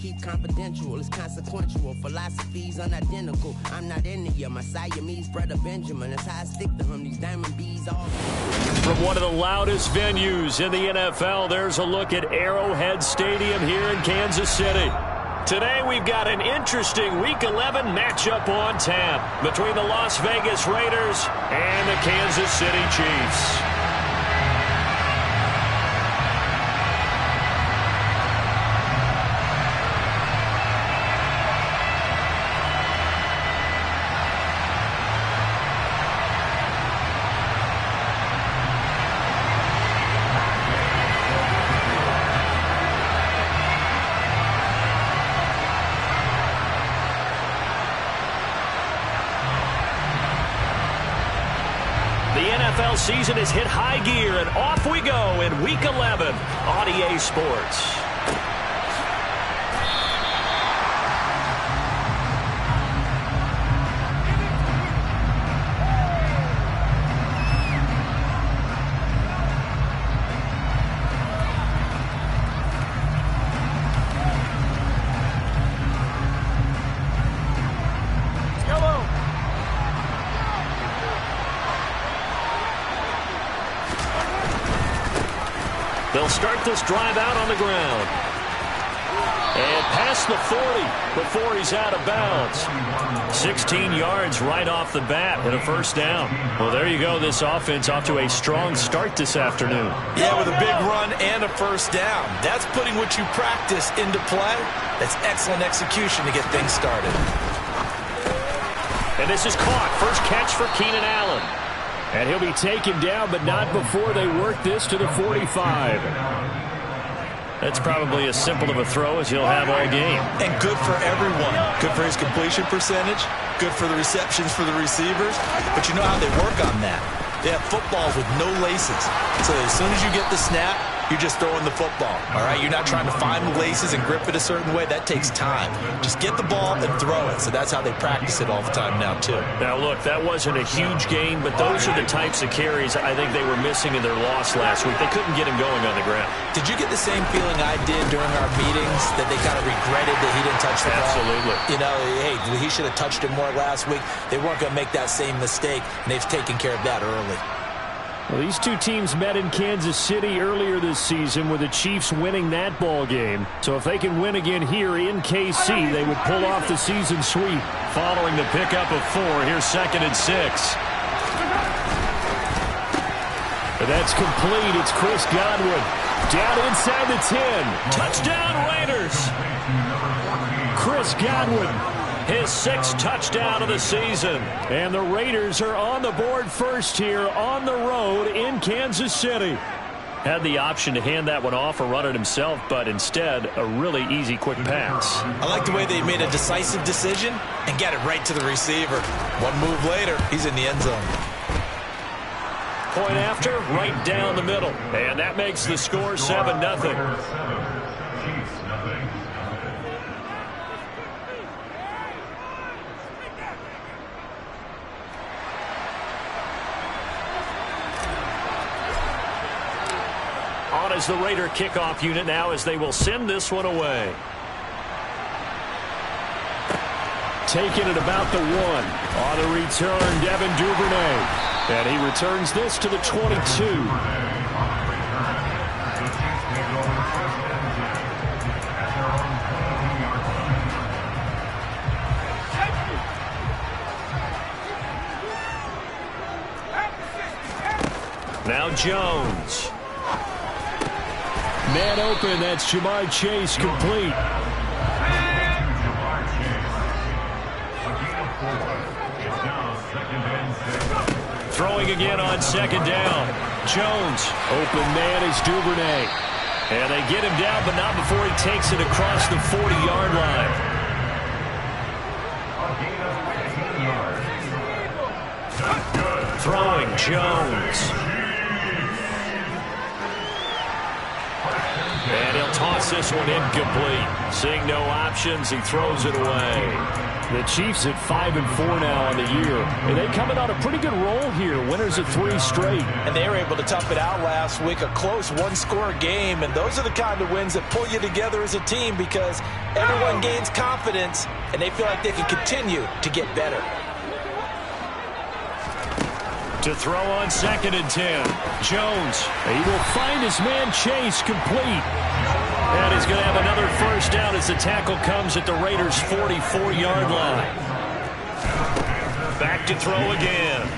keep confidential. It's consequential. Philosophies unidentical. I'm not India. My Siamese brother Benjamin. That's how I stick to him. These diamond bees all. From one of the loudest venues in the NFL, there's a look at Arrowhead Stadium here in Kansas City. Today we've got an interesting Week 11 matchup on tap between the Las Vegas Raiders and the Kansas City Chiefs. Season has hit high gear, and off we go in Week 11 on EA Sports. They'll start this drive out on the ground. And past the 40 before he's out of bounds. 16 yards right off the bat and a first down. Well, there you go. This offense off to a strong start this afternoon. Yeah, with a big run and a first down. That's putting what you practice into play. That's excellent execution to get things started. And this is caught. First catch for Keenan Allen. And he'll be taken down, but not before they work this to the 45. That's probably as simple of a throw as he'll have all game. And good for everyone. Good for his completion percentage. Good for the receptions for the receivers. But you know how they work on that. They have footballs with no laces. So as soon as you get the snap, you're just throwing the football. All right? You're not trying to find the laces and grip it a certain way. That takes time. Just get the ball and throw it. So that's how they practice it all the time now, too. Now, look, that wasn't a huge gain, but those are the types of carries I think they were missing in their loss last week. They couldn't get him going on the ground. Did you get the same feeling I did during our meetings, that they kind of regretted that he didn't touch the ball? Absolutely. You know, hey, he should have touched it more last week. They weren't going to make that same mistake, and they've taken care of that early. Well, these two teams met in Kansas City earlier this season with the Chiefs winning that ball game. So if they can win again here in KC, they would pull off the season sweep. Following the pickup of 4, here's 2nd and 6. But that's complete. It's Chris Godwin. Down inside the 10. Touchdown Raiders. Chris Godwin. His 6th touchdown of the season. And the Raiders are on the board first here on the road in Kansas City. Had the option to hand that one off or run it himself, but instead, a really easy, quick pass. I like the way they made a decisive decision and get it right to the receiver. One move later, he's in the end zone. Point after, right down the middle. And that makes the score 7-0. On as the Raider kickoff unit now as they will send this one away. Taking it about the 1. On the return, Devin Duvernay. And he returns this to the 22. Now Jones. Man open, that's Jamar Chase complete. Throwing again on 2nd down. Jones, open man is Duvernay. And they get him down, but not before he takes it across the 40-yard line. Throwing Jones. And he'll toss this one incomplete. Seeing no options, he throws it away. The Chiefs at 5-4 now on the year. And they coming on a pretty good roll here. Winners of 3 straight. And they were able to tough it out last week. A close one-score game. And those are the kind of wins that pull you together as a team because everyone gains confidence and they feel like they can continue to get better. To throw on 2nd and 10. Jones. He will find his man Chase complete. And he's going to have another first down as the tackle comes at the Raiders' 44-yard line. Back to throw again.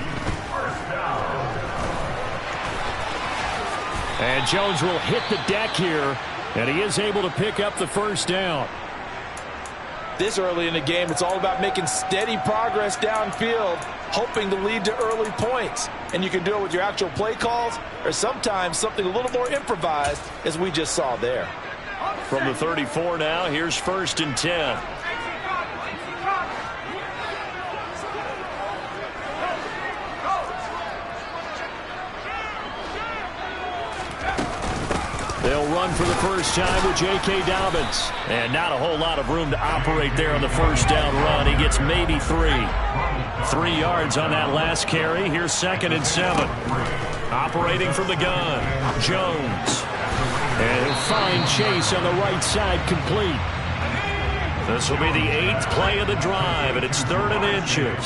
And Jones will hit the deck here, and he is able to pick up the first down. This early in the game, it's all about making steady progress downfield, hoping to lead to early points. And you can do it with your actual play calls or sometimes something a little more improvised, as we just saw there. From the 34 now, here's 1st and 10. They'll run for the first time with J.K. Dobbins. And not a whole lot of room to operate there on the first down run. He gets maybe 3. 3 yards on that last carry. Here's 2nd and 7. Operating from the gun, Jones. And he'll find Chase on the right side complete. This will be the 8th play of the drive, and it's 3rd and inches.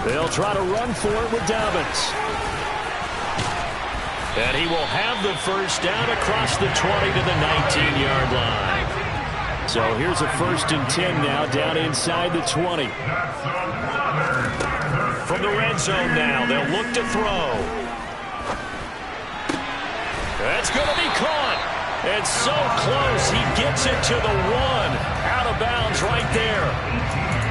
They'll try to run for it with Dobbins. And he will have the first down across the 20 to the 19-yard line. So here's a 1st and 10 now down inside the 20. From the red zone now, they'll look to throw. That's going to be caught. And so close, he gets it to the 1. Out of bounds right there.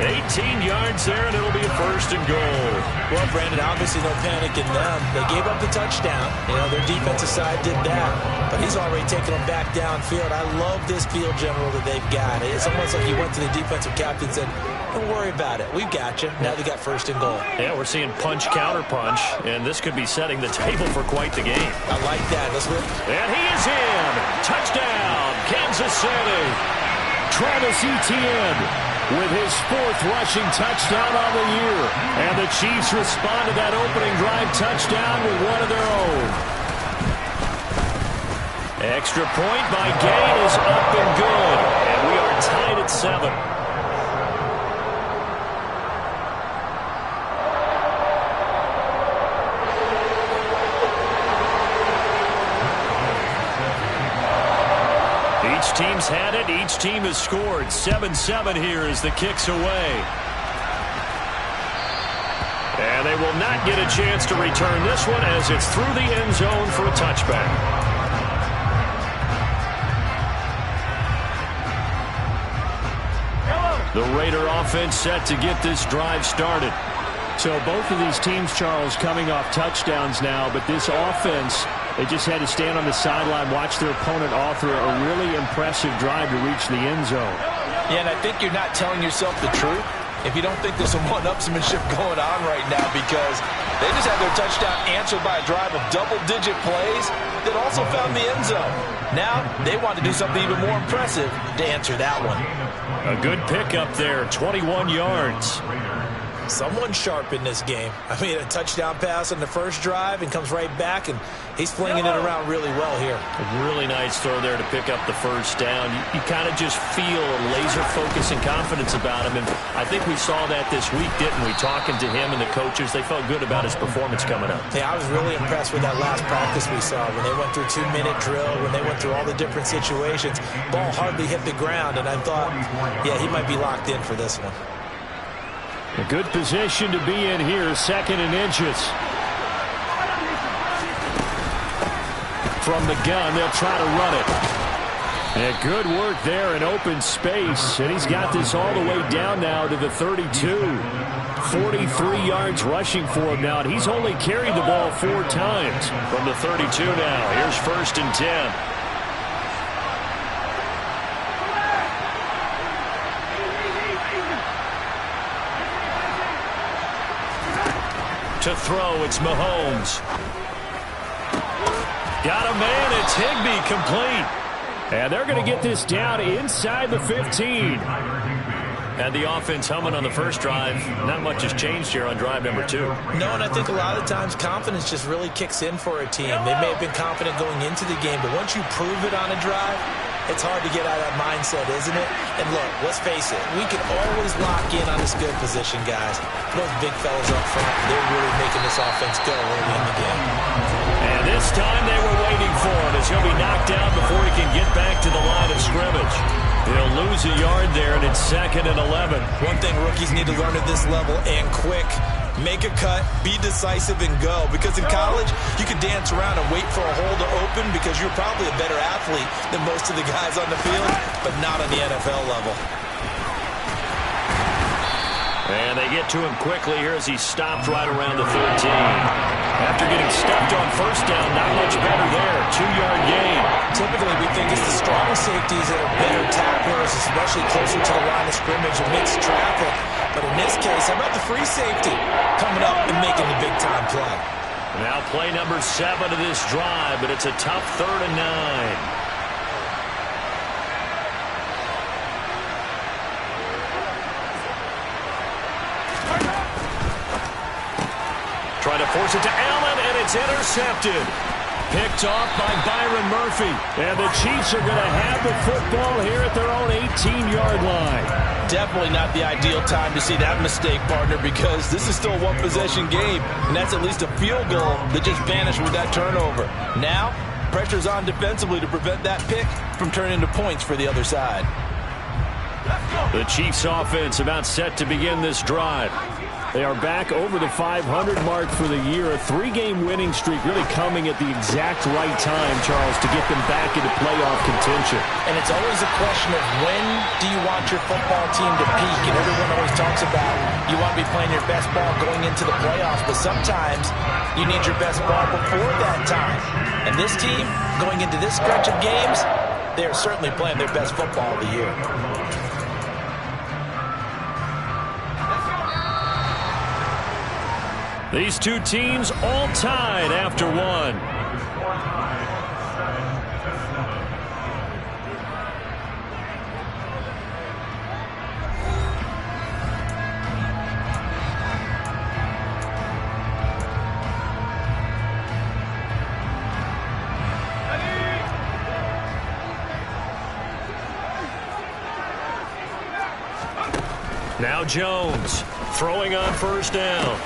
18 yards there, and it'll be a 1st and goal. Well, Brandon, obviously no panic in them. They gave up the touchdown. You know, their defensive side did that. But he's already taken them back downfield. I love this field general that they've got. It's almost like he went to the defensive captain and said, don't worry about it. We've got you. Now they got 1st and goal. Yeah, we're seeing punch, counter punch, and this could be setting the table for quite the game. I like that. Let's look. And he is in. Touchdown, Kansas City. Travis Etienne with his 4th rushing touchdown on the year. And the Chiefs respond to that opening drive touchdown with one of their own. Extra point by Gain is up and good. And we are tied at 7. Each team's had it. Each team has scored. 7-7 here as the kick's away. And they will not get a chance to return this one as it's through the end zone for a touchback. The Raider offense set to get this drive started. So both of these teams, Charles, coming off touchdowns now, but this offense, they just had to stand on the sideline, watch their opponent author a really impressive drive to reach the end zone. Yeah, and I think you're not telling yourself the truth if you don't think there's some one-upsmanship going on right now, because they just had their touchdown answered by a drive of double-digit plays that also found the end zone. Now they want to do something even more impressive to answer that one. A good pickup there, 21 yards. Someone sharp in this game. I mean, a touchdown pass on the first drive and comes right back, and he's flinging it around really well here. A really nice throw there to pick up the first down. You kind of just feel a laser focus and confidence about him, and I think we saw that this week, didn't we? Talking to him and the coaches, they felt good about his performance coming up. Yeah, I was really impressed with that last practice we saw when they went through 2-minute drill, when they went through all the different situations. Ball hardly hit the ground, and I thought, yeah, he might be locked in for this one. A good position to be in here, 2nd and inches. From the gun, they'll try to run it. And good work there in open space. And he's got this all the way down now to the 32. 43 yards rushing for him now. And he's only carried the ball 4 times. From the 32 now, here's 1st and 10. To throw, it's Mahomes. Got a man, it's Higbee complete. And they're going to get this down inside the 15. Had the offense humming on the first drive. Not much has changed here on drive number 2. No, and I think a lot of times confidence just really kicks in for a team. They may have been confident going into the game, but once you prove it on a drive, it's hard to get out of that mindset, isn't it? And look, let's face it, we can always lock in on this good position, guys. Those big fellas up front, they're really making this offense go early in the game. And this time they were waiting for him as he'll be knocked out before he can get back to the line of scrimmage. He'll lose a yard there, and it's 2nd and 11. One thing rookies need to learn at this level, and quick, make a cut, be decisive, and go. Because in college, you can dance around and wait for a hole to open because you're probably a better athlete than most of the guys on the field, but not on the NFL level. And they get to him quickly here as he stopped right around the 13. After getting stuffed on first down, not much better there. 2-yard gain. Typically, we think it's the strong safeties that are better tacklers, especially closer to the line of scrimmage amidst traffic. But in this case, how about the free safety coming up and making the big-time play? Now play number 7 of this drive, but it's a tough 3rd and 9. Trying to force it to Allen, and it's intercepted. Picked off by Byron Murphy. And the Chiefs are going to have the football here at their own 18-yard line. Definitely not the ideal time to see that mistake, partner, because this is still a one-possession game, and that's at least a field goal that just vanished with that turnover. Now, pressure's on defensively to prevent that pick from turning into points for the other side. The Chiefs offense about set to begin this drive. They are back over the 500 mark for the year. A 3-game winning streak really coming at the exact right time, Charles, to get them back into playoff contention. And it's always a question of when do you want your football team to peak? And everyone always talks about you want to be playing your best ball going into the playoffs, but sometimes you need your best ball before that time. And this team, going into this stretch of games, they are certainly playing their best football of the year. These two teams all tied after one. Now Jones throwing on first down.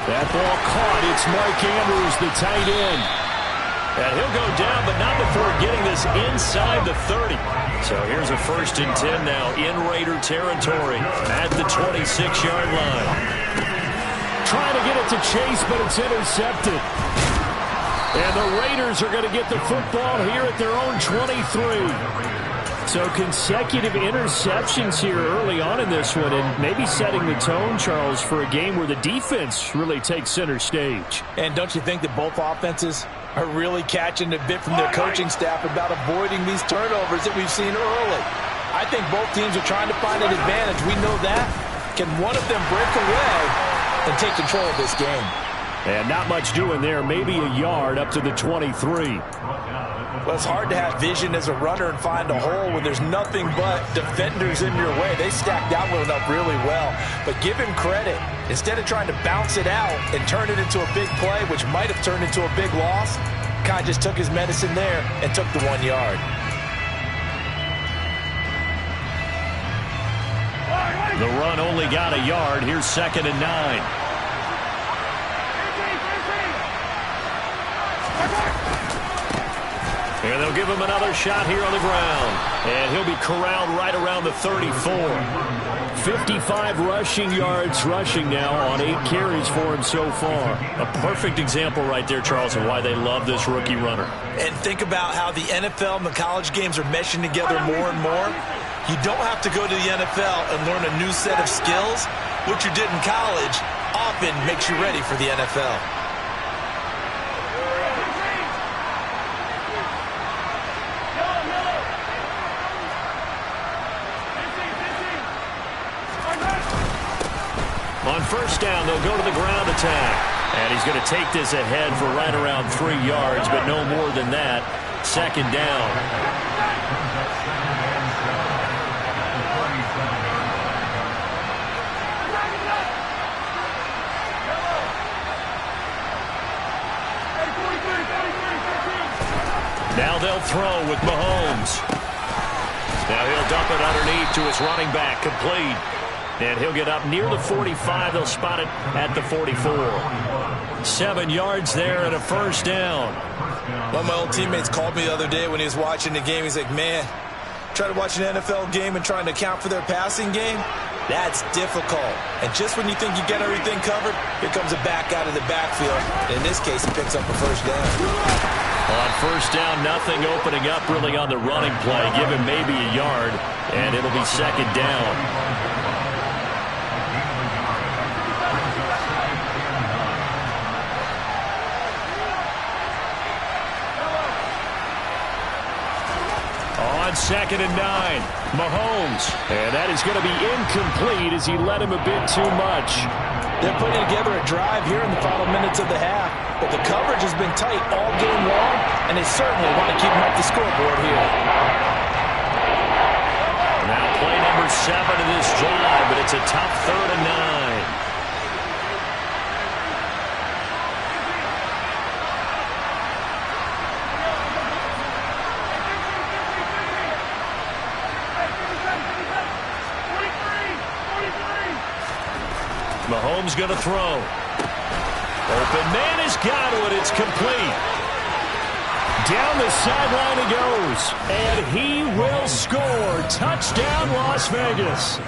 That ball caught. It's Mike Andrews, the tight end. And he'll go down, but not before getting this inside the 30. So here's a 1st and 10 now in Raider territory at the 26-yard line. Trying to get it to Chase, but it's intercepted. And the Raiders are going to get the football here at their own 23. So consecutive interceptions here early on in this one, and maybe setting the tone, Charles, for a game where the defense really takes center stage. And don't you think that both offenses are really catching a bit from their coaching staff about avoiding these turnovers that we've seen early? I think both teams are trying to find an advantage. We know that. Can one of them break away and take control of this game? And not much doing there. Maybe a yard up to the 23. Well, it's hard to have vision as a runner and find a hole when there's nothing but defenders in your way. They stacked that one up really well. But give him credit. Instead of trying to bounce it out and turn it into a big play, which might have turned into a big loss, Kai just took his medicine there and took the 1 yard. The run only got a yard. Here's 2nd and 9. And they'll give him another shot here on the ground. And he'll be corralled right around the 34. 55 rushing yards rushing now on 8 carries for him so far. A perfect example right there, Charles, of why they love this rookie runner. And think about how the NFL and the college games are meshing together more and more. You don't have to go to the NFL and learn a new set of skills. What you did in college often makes you ready for the NFL. On first down, they'll go to the ground attack. And he's going to take this ahead for right around 3 yards, but no more than that. 2nd down. They'll throw with Mahomes. Now he'll dump it underneath to his running back, complete. And he'll get up near the 45. They'll spot it at the 44. 7 yards there and a first down. One of my old teammates called me the other day when he was watching the game. He's like, man, try to watch an NFL game and trying to account for their passing game? That's difficult. And just when you think you get everything covered, here comes a back out of the backfield. In this case, he picks up a first down. On first down, nothing opening up really on the running play. Give him maybe a yard, and it'll be second down. Second and 9. Mahomes. And that is going to be incomplete as he led him a bit too much. They're putting together a drive here in the final minutes of the half. But the coverage has been tight all game long, and they certainly want to keep them up the scoreboard here. Now play number 7 of this drive, but it's a tough 3rd and 9. Mahomes going to throw. Open man is Godwin. It's complete. Down the sideline he goes. And he will score. Touchdown, Las Vegas.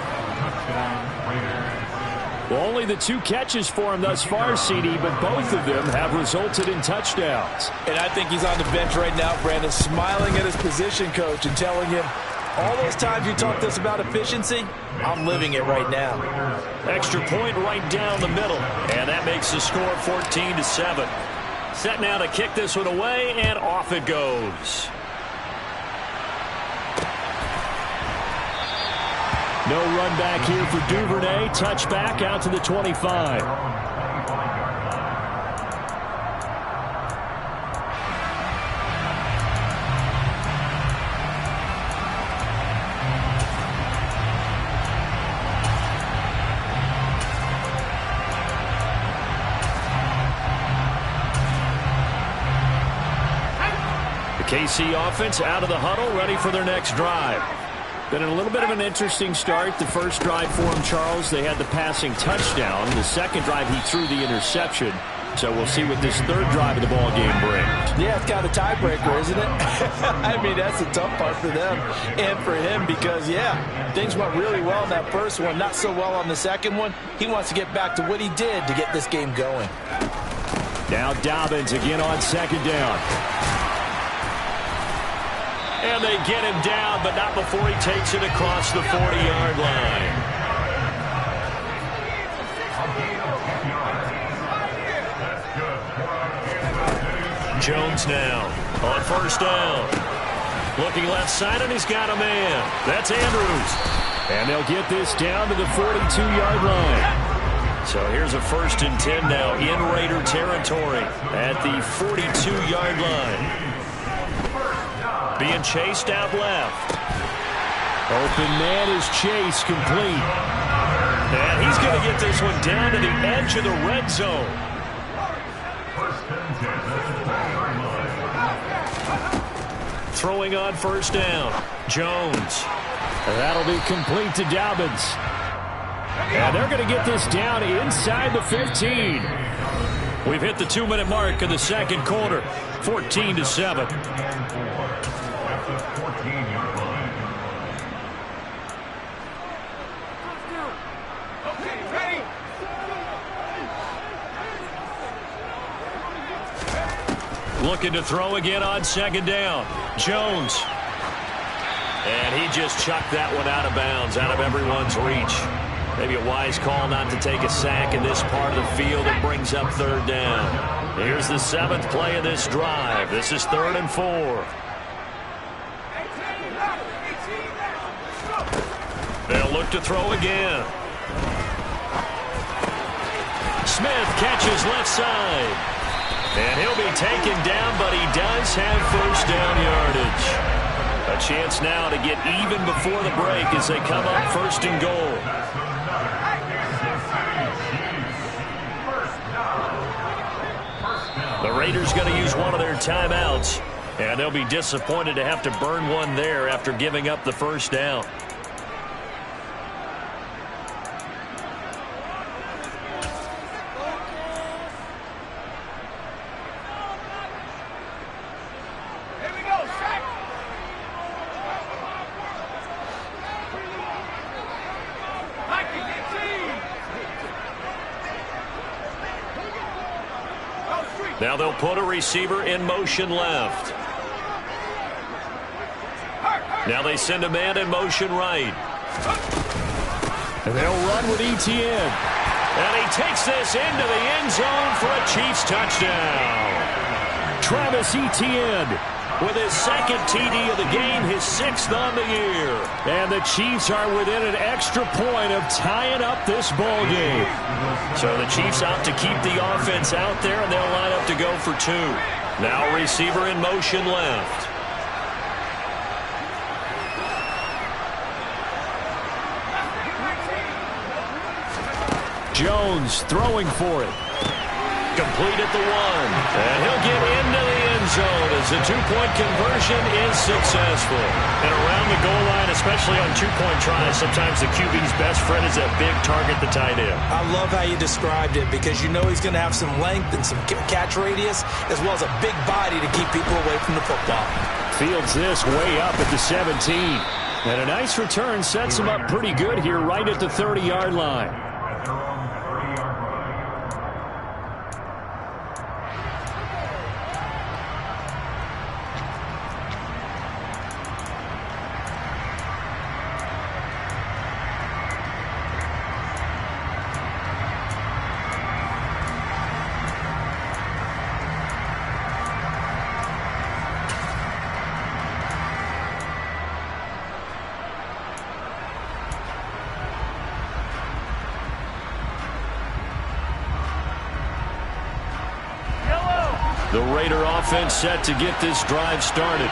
Well, only the 2 catches for him thus far, CD, but both of them have resulted in touchdowns. And I think he's on the bench right now, Brandon, smiling at his position coach and telling him, all those times you talked to us about efficiency, I'm living it right now. Extra point right down the middle. And that makes the score 14-7. Set now to kick this one away, and off it goes. No run back here for Duvernay. Touchback out to the 25. KC offense out of the huddle, ready for their next drive. Been in a little bit of an interesting start. The first drive for him, Charles, they had the passing touchdown. The second drive, he threw the interception. So we'll see what this third drive of the ball game brings. Yeah, it's kind of a tiebreaker, isn't it? I mean, that's the tough part for them and for him because, yeah, things went really well in that first one, not so well on the second one. He wants to get back to what he did to get this game going. Now Dobbins again on second down. And they get him down, but not before he takes it across the 40-yard line. Jones now on first down. Looking left side, and he's got a man. That's Andrews. And they'll get this down to the 42-yard line. So here's a 1st and 10 now in Raider territory at the 42-yard line. Being chased out left. Open man is Chase, complete. And he's going to get this one down to the edge of the red zone. Throwing on first down. Jones. And that'll be complete to Dobbins. And they're going to get this down inside the 15. We've hit the 2-minute mark of the second quarter. 14-7. Looking to throw again on second down. Jones. And he just chucked that one out of bounds, out of everyone's reach. Maybe a wise call not to take a sack in this part of the field. It brings up third down. Here's the 7th play of this drive. This is 3rd and 4. They'll look to throw again. Smith catches left side. And he'll be taken down, but he does have first down yardage. A chance now to get even before the break as they come up 1st and goal. The Raiders going to use one of their timeouts. And they'll be disappointed to have to burn one there after giving up the first down. Now they'll put a receiver in motion left. Now they send a man in motion right. And they'll run with Etienne. And he takes this into the end zone for a Chiefs touchdown. Travis Etienne with his second TD of the game, his 6th on the year. And the Chiefs are within an extra point of tying up this ball game. So the Chiefs opt to keep the offense out there, and they'll line up to go for 2. Now receiver in motion left. Jones throwing for it. Complete at the 1. And he'll get into the end zone as the 2-point conversion is successful. And around the goal line, especially on 2-point tries, sometimes the QB's best friend is that big target, the tight end. I love how you described it because you know he's going to have some length and some catch radius as well as a big body to keep people away from the football. Fields this way up at the 17. And a nice return sets him up pretty good here right at the 30-yard line. The Raider offense set to get this drive started.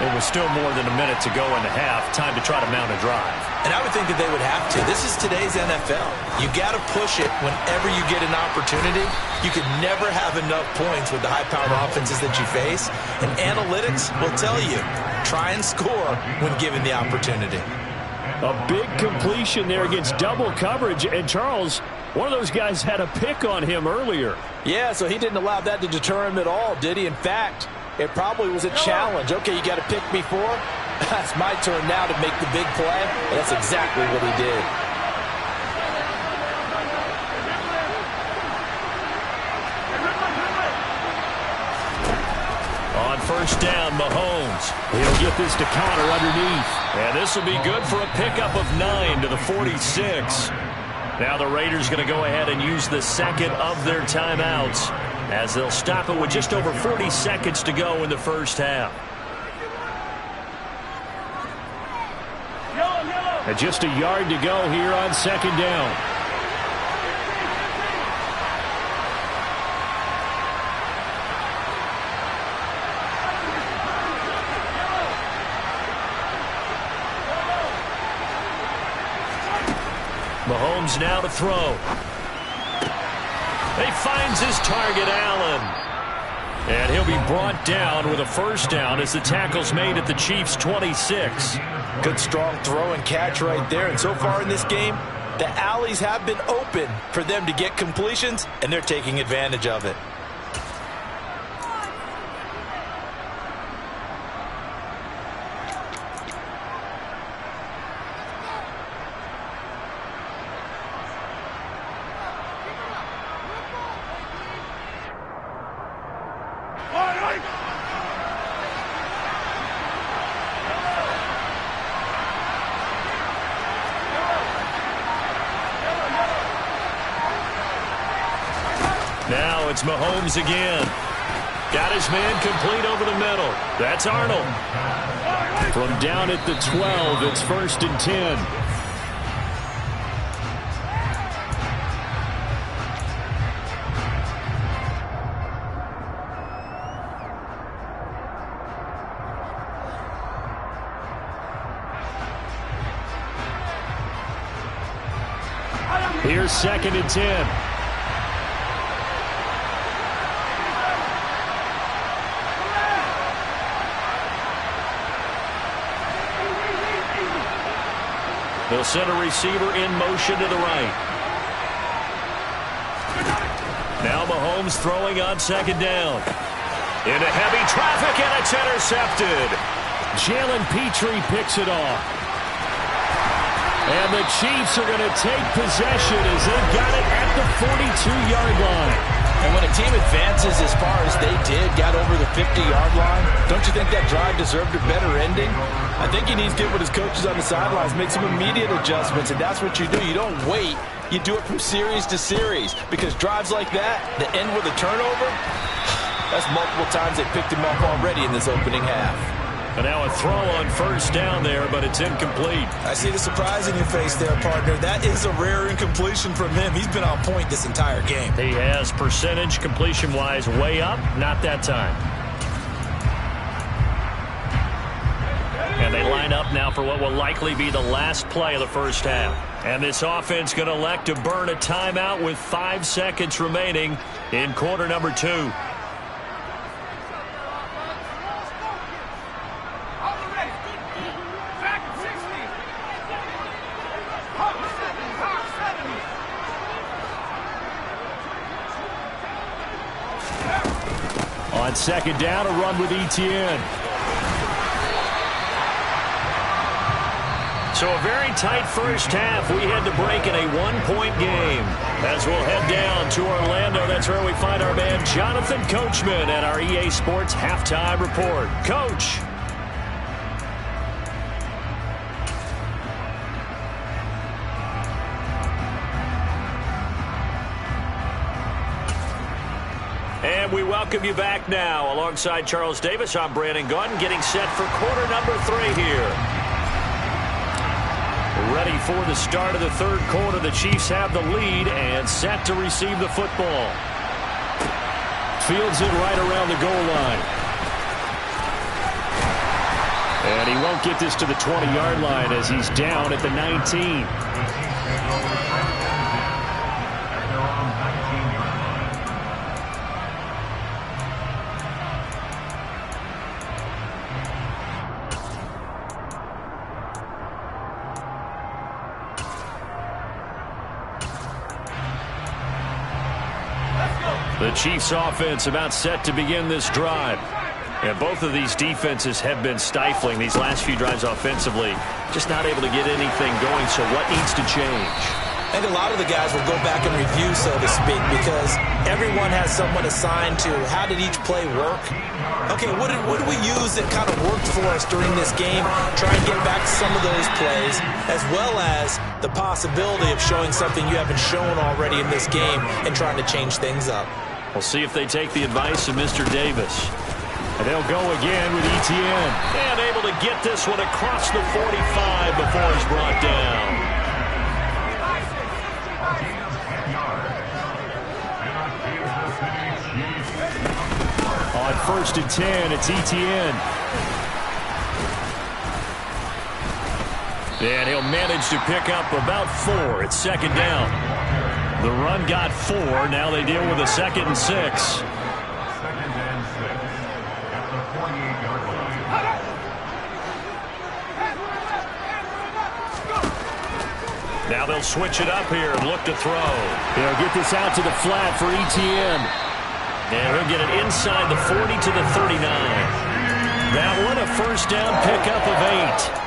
It was still more than a minute to go in the half. Time to try to mount a drive. And I would think that they would have to. This is today's NFL. You got to push it whenever you get an opportunity. You can never have enough points with the high-powered offenses that you face. And analytics will tell you, try and score when given the opportunity. A big completion there against double coverage. And Charles, one of those guys had a pick on him earlier. Yeah, so he didn't allow that to deter him at all, did he? In fact, it probably was a challenge. Okay, you got to pick me 4. That's my turn now to make the big play. And that's exactly what he did. On first down, Mahomes. He'll get this to Connor underneath. And this will be good for a pickup of 9 to the 46. Now the Raiders going to go ahead and use the second of their timeouts as they'll stop it with just over 40 seconds to go in the first half. And just a yard to go here on second down. Mahomes now to throw. He finds his target, Allen. And he'll be brought down with a first down as the tackle's made at the Chiefs' 26. Good strong throw and catch right there. And so far in this game, the alleys have been open for them to get completions, and they're taking advantage of it. Now it's Mahomes again. Got his man complete over the middle. That's Arnold. From down at the 12, it's 1st and 10. Here's 2nd and 10. They'll send a receiver in motion to the right. Now Mahomes throwing on second down. Into heavy traffic, and it's intercepted. Jalen Petrie picks it off. And the Chiefs are going to take possession as they've got it at the 42-yard line. And when a team advances as far as they did, got over the 50-yard line, don't you think that drive deserved a better ending? I think he needs to get with his coaches on the sidelines, make some immediate adjustments, and that's what you do. You don't wait. You do it from series to series, because drives like that end with a turnover, that's multiple times they picked him up already in this opening half. And now a throw on first down there, but it's incomplete. I see the surprise in your face there, partner. That is a rare incompletion from him. He's been on point this entire game. He has percentage completion-wise way up, not that time. And they line up now for what will likely be the last play of the first half. And this offense going to elect to burn a timeout with 5 seconds remaining in quarter number 2. On second down, a run with Etienne. So a very tight first half. We had to break in a 1-point game. As we'll head down to Orlando, that's where we find our man Jonathan Coachman at our EA Sports Halftime Report. Coach. And we welcome you back now. Alongside Charles Davis, I'm Brandon Gaudin, getting set for quarter number 3 here. Ready for the start of the third quarter. The Chiefs have the lead and set to receive the football. Fields it right around the goal line. And he won't get this to the 20-yard line as he's down at the 19. The Chiefs offense about set to begin this drive. And both of these defenses have been stifling these last few drives offensively. Just not able to get anything going, so what needs to change? I think a lot of the guys will go back and review, so to speak, because everyone has someone assigned to how did each play work. Okay, what did we use that kind of worked for us during this game? Try and get back to some of those plays, as well as the possibility of showing something you haven't shown already in this game and trying to change things up. We'll see if they take the advice of Mr. Davis. And they'll go again with Etienne. And able to get this one across the 45 before he's brought down. On 1st and 10, it's Etienne. And he'll manage to pick up about 4. It's second down. The run got 4. Now they deal with a 2nd and 6. Now they'll switch it up here and look to throw. They'll get this out to the flat for Etienne. And he'll get it inside the 40 to the 39. That one a first down pickup of 8.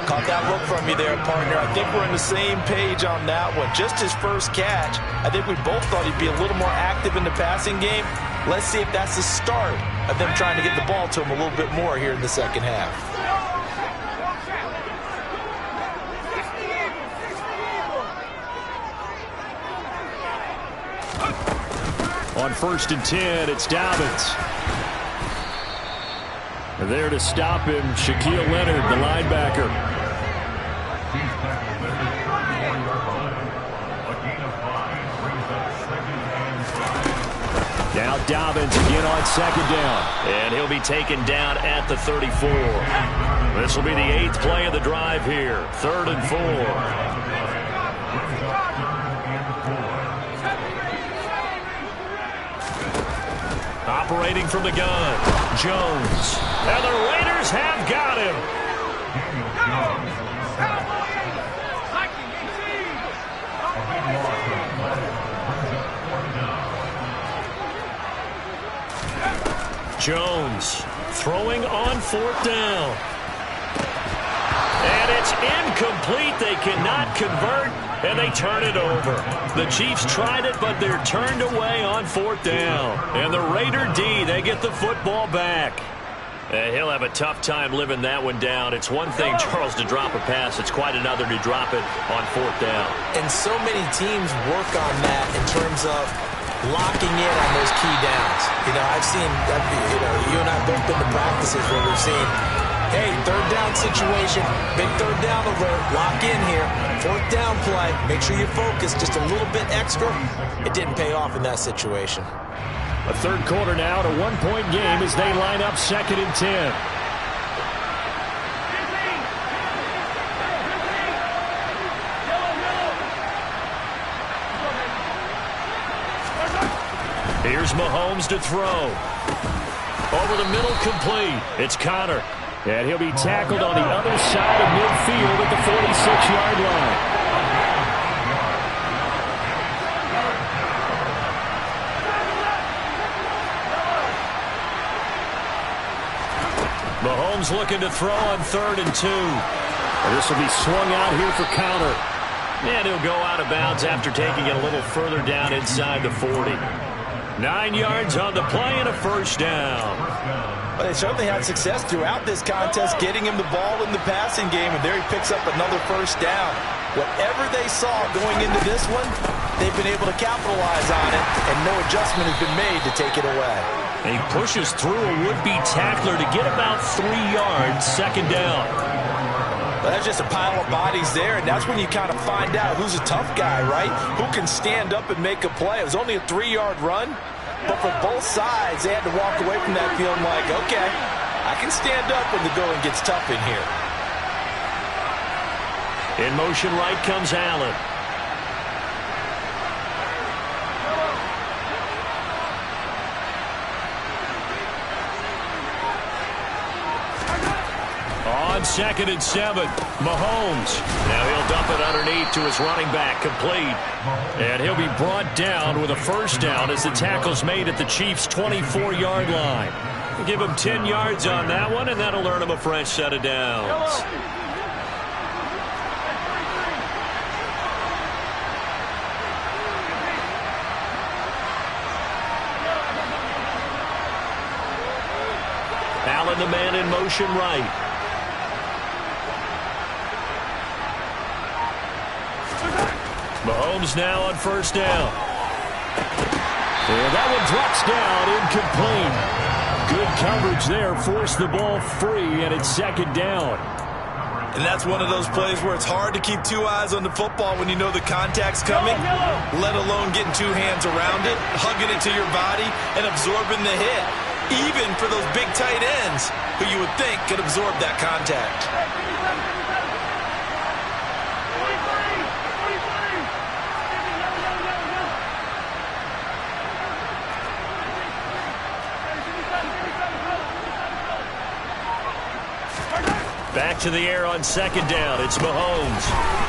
Caught that look from you there, partner. I think we're on the same page on that one. Just his first catch. I think we both thought he'd be a little more active in the passing game. Let's see if that's the start of them trying to get the ball to him a little bit more here in the second half. On 1st and 10, it's Dobbins. There to stop him, Shaquille Leonard, the linebacker. Now Dobbins again on second down. And he'll be taken down at the 34. This will be the 8th play of the drive here. 3rd and 4. Operating from the gun, Jones. And the Raiders have got him. Mahomes throwing on 4th down. And it's incomplete. They cannot convert, and they turn it over. The Chiefs tried it, but they're turned away on 4th down. And the Raider D, they get the football back. He'll have a tough time living that one down. It's one thing, Charles, to drop a pass. It's quite another to drop it on 4th down. And so many teams work on that in terms of locking in on those key downs. I've seen, you and I both been to practices where we've seen, hey, 3rd down situation, big 3rd down alert, lock in here, 4th down play, make sure you focus just a little bit extra. It didn't pay off in that situation. A 3rd quarter now, a 1-point game as they line up 2nd and 10. Here's Mahomes to throw. Over the middle, complete. It's Connor. And he'll be tackled on the other side of midfield at the 46-yard line. Mahomes looking to throw on 3rd and 2. And this will be swung out here for Connor. And he'll go out of bounds after taking it a little further down inside the 40. 9 yards on the play and a 1st down. Well, they certainly had success throughout this contest getting him the ball in the passing game, and there he picks up another 1st down. Whatever they saw going into this one, they've been able to capitalize on it, and no adjustment has been made to take it away. And he pushes through a would-be tackler to get about 3 yards, 2nd down. Well, that's just a pile of bodies there, and that's when you kind of find out who's a tough guy, right? Who can stand up and make a play. It was only a 3-yard run, but for both sides, they had to walk away from that feeling like, okay, I can stand up when the going gets tough in here. In motion right comes Allen. On 2nd and 7, Mahomes. Now he'll dump it underneath to his running back, complete. And he'll be brought down with a 1st down as the tackle's made at the Chiefs' 24-yard line. We'll give him 10 yards on that one, and that'll earn him a fresh set of downs. Allen, the man in motion right. Mahomes now on 1st down. And that one drops down, incomplete. Good coverage there, forced the ball free, and it's 2nd down. And that's one of those plays where it's hard to keep 2 eyes on the football when you know the contact's coming, let alone getting 2 hands around it, hugging it to your body, and absorbing the hit, even for those big tight ends who you would think could absorb that contact. Back to the air on 2nd down. It's Mahomes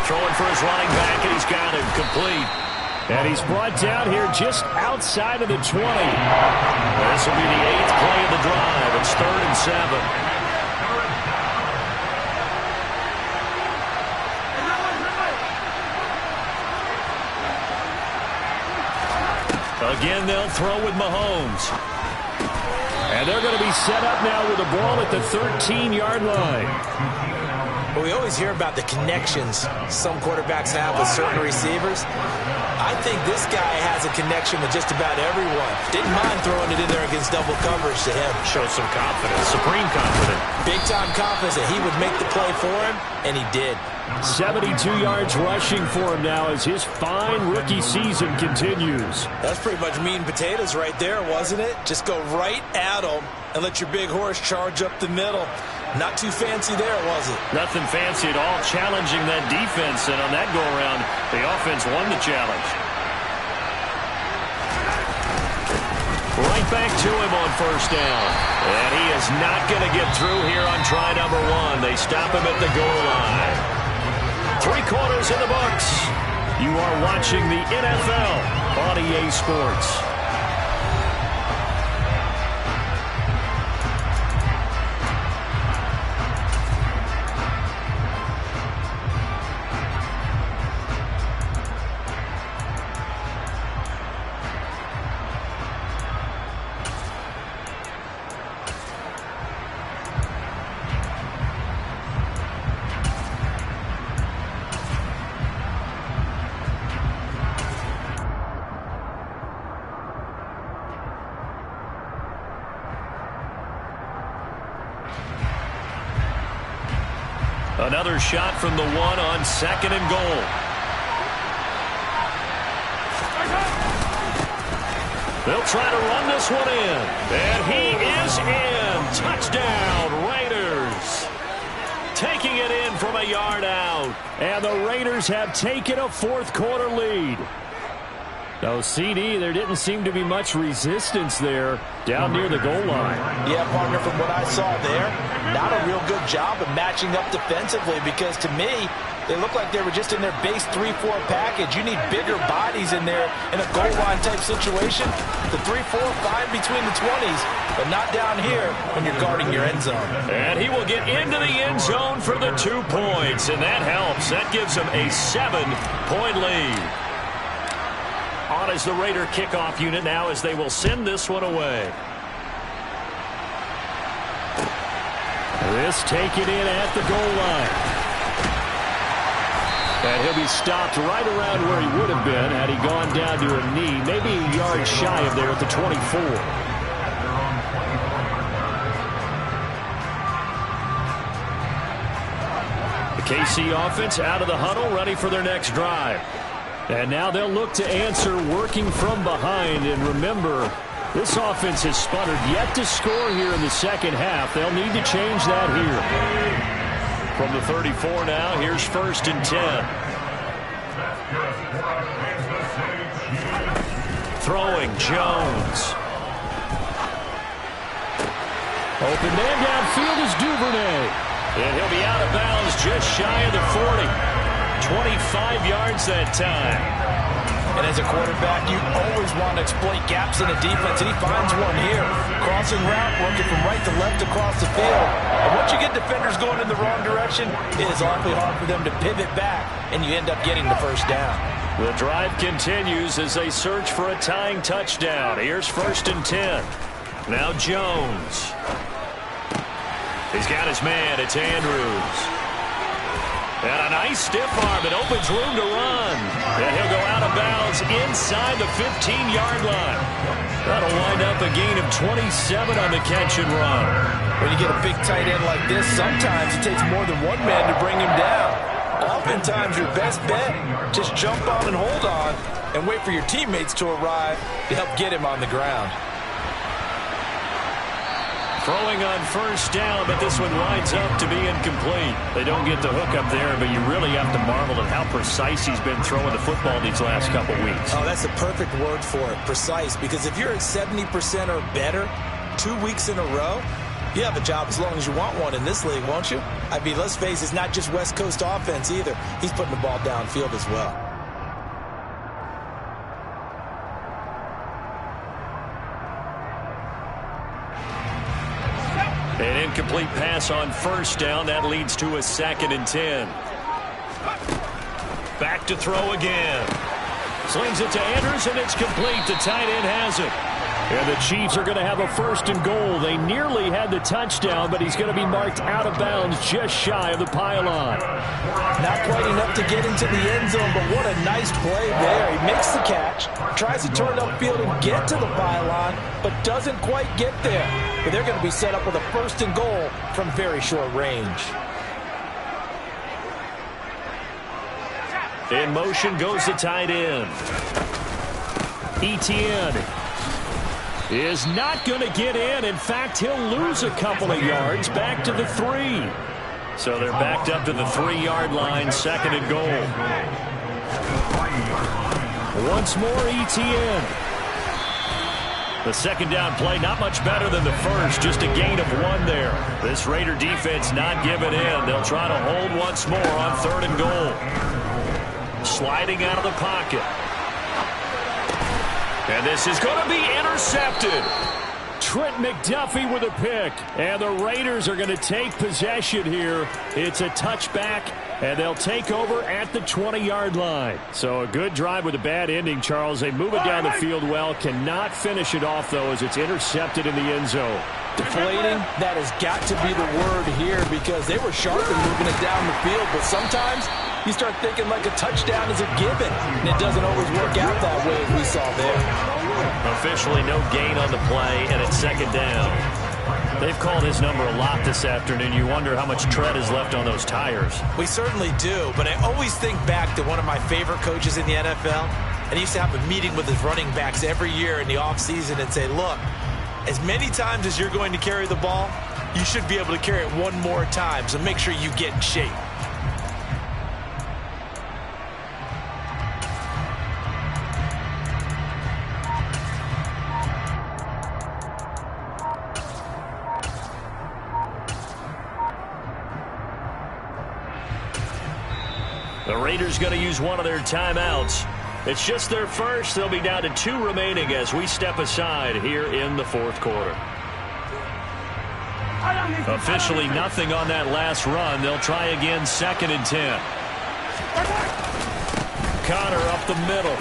throwing for his running back, and he's got him complete. And he's brought down here just outside of the 20. This will be the 8th play of the drive. It's 3rd and 7. Again, they'll throw with Mahomes. And they're going to be set up now with the ball at the 13-yard line. Well, we always hear about the connections some quarterbacks have with certain receivers. I think this guy has a connection with just about everyone. Didn't mind throwing it in there against double coverage to him. Shows some confidence, supreme confidence. Big-time confidence that he would make the play for him, and he did. 72 yards rushing for him now as his fine rookie season continues. That's pretty much meat and potatoes right there, wasn't it? Just go right at him and let your big horse charge up the middle. Not too fancy there, was it? Nothing fancy at all, challenging that defense, and on that go-around, the offense won the challenge. Right back to him on 1st down. And he is not going to get through here on try number 1. They stop him at the goal line. 3 quarters in the books. You are watching the NFL on EA Sports. Another shot from the one on 2nd and goal. They'll try to run this one in. And he is in. Touchdown, Raiders. Taking it in from a yard out. And the Raiders have taken a fourth-quarter lead. No, CD, there didn't seem to be much resistance there down near the goal line. Yeah, partner, from what I saw there, not a real good job of matching up defensively because to me, they look like they were just in their base 3-4 package. You need bigger bodies in there in a goal line type situation. The 3-4, 5 between the 20s, but not down here when you're guarding your end zone. And he will get into the end zone for the 2 points, and that helps. That gives him a 7-point lead. On is the Raider kickoff unit now as they will send this one away. This taken in at the goal line. And he'll be stopped right around where he would have been had he gone down to a knee, maybe a yard shy of there at the 24. The KC offense out of the huddle, ready for their next drive. And now they'll look to answer working from behind. And remember, this offense has sputtered yet to score here in the second half. They'll need to change that here. From the 34 now, here's 1st and 10. Throwing, Jones. Open man downfield is Duvernay. And he'll be out of bounds just shy of the 40. 25 yards that time. And as a quarterback, you always want to exploit gaps in the defense, and he finds one here. Crossing route, working from right to left across the field. And once you get defenders going in the wrong direction, it is awfully hard for them to pivot back, and you end up getting the first down. The drive continues as they search for a tying touchdown. Here's 1st and 10. Now Jones. He's got his man. It's Andrews. And a nice stiff arm. It opens room to run. And he'll go out of bounds inside the 15-yard line. That'll wind up a gain of 27 on the catch and run. When you get a big tight end like this, sometimes it takes more than one man to bring him down. Oftentimes, your best bet, just jump on and hold on and wait for your teammates to arrive to help get him on the ground. Throwing on 1st down, but this one winds up to be incomplete. They don't get the hook up there, but you really have to marvel at how precise he's been throwing the football these last couple weeks. Oh, that's a perfect word for it, precise, because if you're at 70% or better 2 weeks in a row, you have a job as long as you want one in this league, won't you? I mean, let's face it, it's not just West Coast offense either. He's putting the ball downfield as well. An incomplete pass on 1st down. That leads to a 2nd and 10. Back to throw again. Slings it to Andrews, and it's complete. The tight end has it. And the Chiefs are going to have a 1st and goal. They nearly had the touchdown, but he's going to be marked out of bounds just shy of the pylon. Not quite enough to get into the end zone, but what a nice play there. He makes the catch, tries to turn upfield and get to the pylon, but doesn't quite get there. But they're going to be set up with a 1st and goal from very short range. In motion goes the tight end. Etienne is not going to get in. In fact, he'll lose a couple of yards back to the 3. So they're backed up to the 3-yard line, 2nd and goal. Once more, Etienne. The 2nd down play, not much better than the first, just a gain of 1 there. This Raider defense not giving in. They'll try to hold once more on 3rd and goal. Sliding out of the pocket. And this is going to be intercepted. Trent McDuffie with a pick. And the Raiders are going to take possession here. It's a touchback, and they'll take over at the 20-yard line. So a good drive with a bad ending, Charles. They move it down the field well. Cannot finish it off, though, as it's intercepted in the end zone. Deflating, that has got to be the word here because they were sharp in moving it down the field, but sometimes you start thinking like a touchdown is a given, and it doesn't always work out that way as we saw there. Officially no gain on the play, and it's 2nd down. They've called his number a lot this afternoon. You wonder how much tread is left on those tires. We certainly do, but I always think back to one of my favorite coaches in the NFL, and he used to have a meeting with his running backs every year in the offseason and say, look, as many times as you're going to carry the ball, you should be able to carry it one more time, so make sure you get in shape. The Raiders going to use one of their timeouts. It's just their first. They'll be down to 2 remaining as we step aside here in the fourth quarter. Officially nothing on that last run. They'll try again, 2nd and 10. Connor up the middle.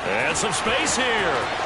And some space here.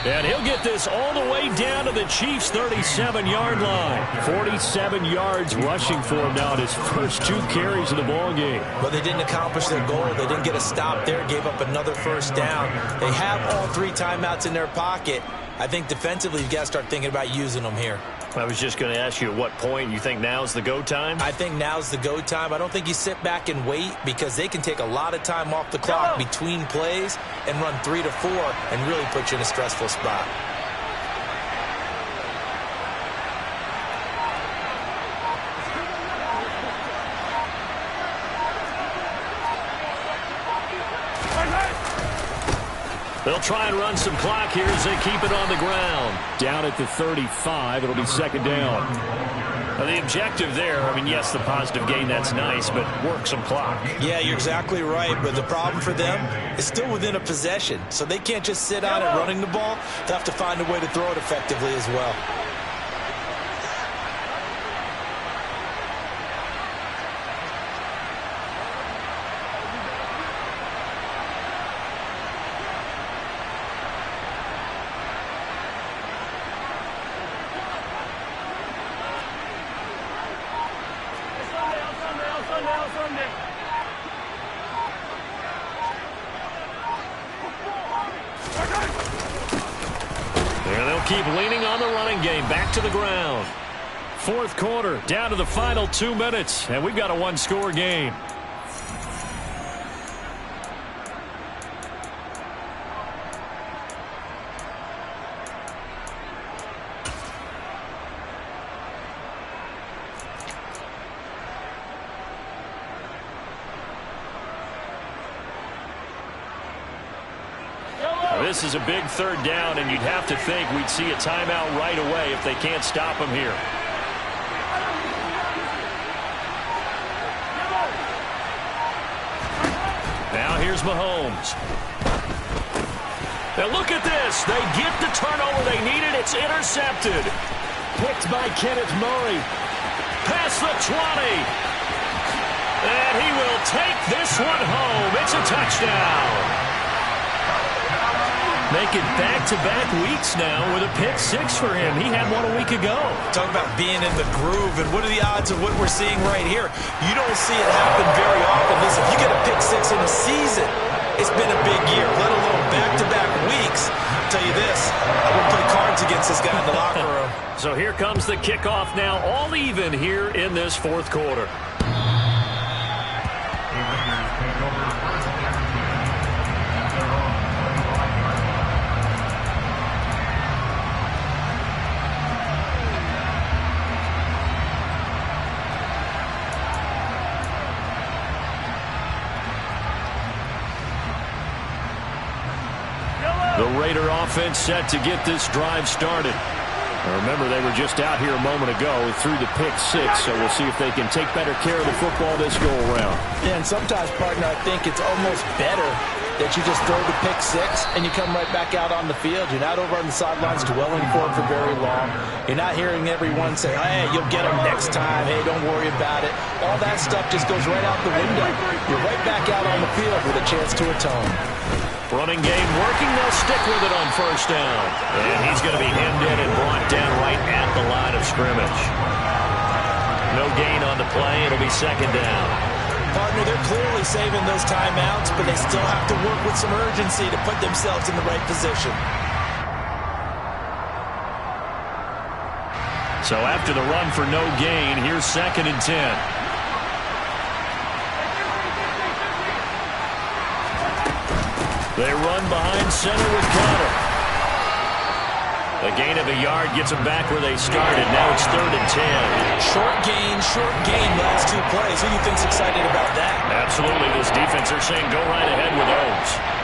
And he'll get this all the way down to the Chiefs' 37-yard line. 47 yards rushing for him now in his first 2 carries of the ballgame. But they didn't accomplish their goal. They didn't get a stop there, gave up another first down. They have all 3 timeouts in their pocket. I think defensively you've got to start thinking about using them here. I was just going to ask you at what point you think now's the go time? I think now's the go time. I don't think you sit back and wait because they can take a lot of time off the clock between plays and run 3 to 4 and really put you in a stressful spot. They'll try and run some clock here as they keep it on the ground. Down at the 35, it'll be 2nd down. Now the objective there, I mean, yes, the positive gain, that's nice, but work some clock. Yeah, you're exactly right, but the problem for them is still within a possession, so they can't just sit on it running the ball. They'll have to find a way to throw it effectively as well. Keep leaning on the running game. Back to the ground. Fourth quarter, down to the final 2 minutes, and we've got a 1-score game. This is a big 3rd down, and you'd have to think we'd see a timeout right away if they can't stop him here. Now here's Mahomes. Now look at this. They get the turnover they needed. It's intercepted. Picked by Kenneth Murray. Past the 20. And he will take this one home. It's a touchdown. Making back-to-back weeks now with a pick 6 for him. He had one a week ago. Talk about being in the groove, and what are the odds of what we're seeing right here? You don't see it happen very often. Listen, if you get a pick 6 in a season, it's been a big year, let alone back-to-back weeks. I'll tell you this, I would play cards against this guy in the locker room. So here comes the kickoff now, all even here in this fourth quarter. The Raider offense set to get this drive started. Now remember, they were just out here a moment ago through the pick 6, so we'll see if they can take better care of the football this go-around. Yeah, and sometimes, partner, I think it's almost better that you just throw the pick 6 and you come right back out on the field. You're not over on the sidelines dwelling for it for very long. You're not hearing everyone say, hey, you'll get them next time. Hey, don't worry about it. All that stuff just goes right out the window. You're right back out on the field with a chance to atone. Running game working. They'll stick with it on first down. And he's going to be hemmed in and brought down right at the line of scrimmage. No gain on the play. It'll be 2nd down. Partner, they're clearly saving those timeouts, but they still have to work with some urgency to put themselves in the right position. So after the run for no gain, here's 2nd and 10. They run behind center with Conner. A gain of a yard gets them back where they started. Now it's 3rd and 10. Short gain last 2 plays. Who do you think's excited about that? Absolutely. This defense, they're saying go right ahead with those.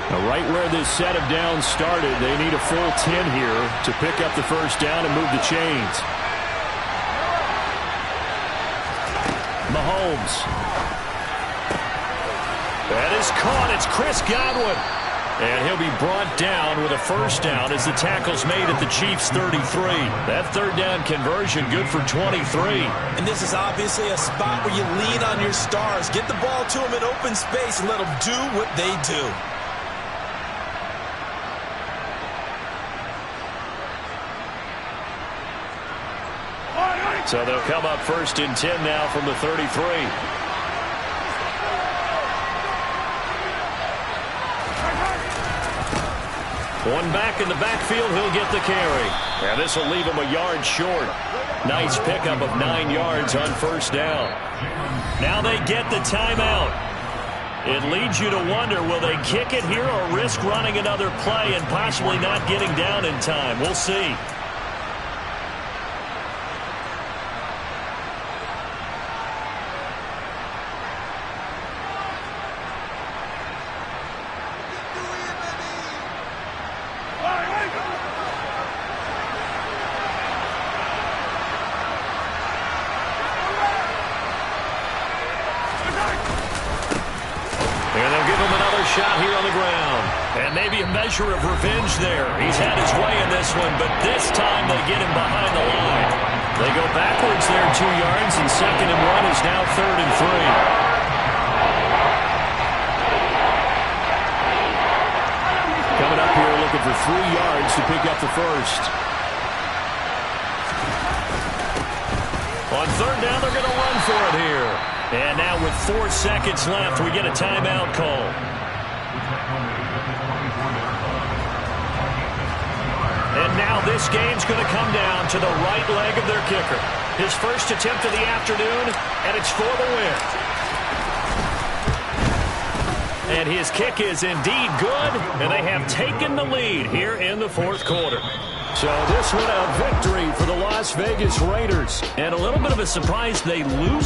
Now, right where this set of downs started, they need a full 10 here to pick up the first down and move the chains. Mahomes. That is caught. It's Chris Godwin. And he'll be brought down with a first down as the tackle's made at the Chiefs' 33. That 3rd down conversion good for 23. And this is obviously a spot where you lean on your stars. Get the ball to them in open space and let them do what they do. So they'll come up 1st and 10 now from the 33. One back in the backfield, he'll get the carry. And this will leave him a yard short. Nice pickup of 9 yards on first down. Now they get the timeout. It leads you to wonder, will they kick it here or risk running another play and possibly not getting down in time? We'll see. Shot here on the ground. And maybe a measure of revenge there. He's had his way in this one, but this time they get him behind the line. They go backwards there 2 yards, and 2nd and 1 is now 3rd and 3. Coming up here looking for 3 yards to pick up the first. On 3rd down, they're going to run for it here. And now with 4 seconds left, we get a timeout call. And now this game's going to come down to the right leg of their kicker. His first attempt of the afternoon, and it's for the win. And his kick is indeed good, and they have taken the lead here in the 4th quarter. So this one a victory for the Las Vegas Raiders. And a little bit of a surprise they lose.